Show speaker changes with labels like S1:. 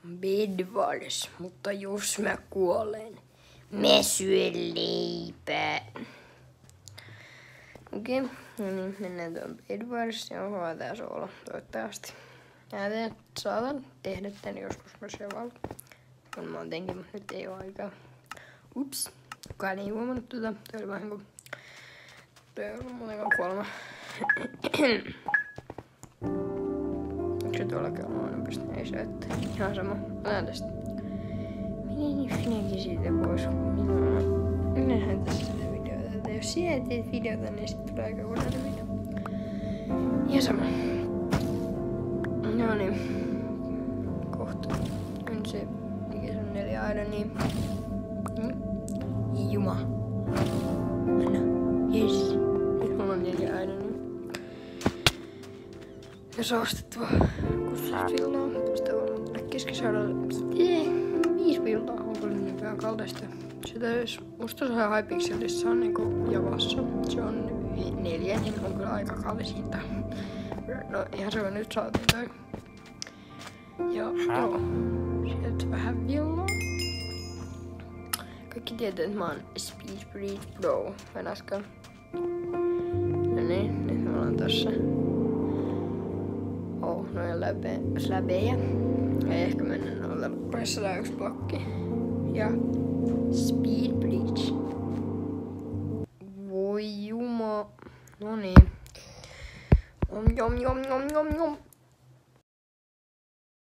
S1: Bedwars, mutta jos mä kuolen, mä syön leipää. Okei, no niin, mennään tuon Bedwars ja onkohan tää soolo, toivottavasti. Saatan tehdä tän joskus myös sevalla. Kun mä oon tenkin, mutta nyt ei oo aikaa. Ups, kukaan ei huomannut tota, toi oli vahinko. Toi ei ollut muutenkaan kuolema. Onko se tuolla kello nopeasti? Ei se, että ihan sama. Otetaan tästä. Minäkin siitä pois. Minähän tässä videota. Jos sinä teet videota, niin sit tulee aika kohdallinen video. Ihan sama. No niin. Kohta. On se, mikä se on 4 aina, niin. Juma. Anna. Yes. Nyt mulla on 4 aina, niin. Jos on ostettua 16 villaa, tästä on keskisairaalla 5 villaa, onko niin vähän kaltaista. Sitä jos musta se Hypixelissä on niinku javassa, se on 4, niin on kyllä aika kallis hinta. No ihan se on nyt saatiin toi. Ja joo, sieltä vähän villaa. Kaikki tietää, että mä oon Speed Breed Pro, en äsken. No niin, nyt me ollaan tossa. Noin läbejä. Ja ehkä mennään noilla pressata 1 blokki. Ja Speed Breach. Voi juma. No niin. Jom.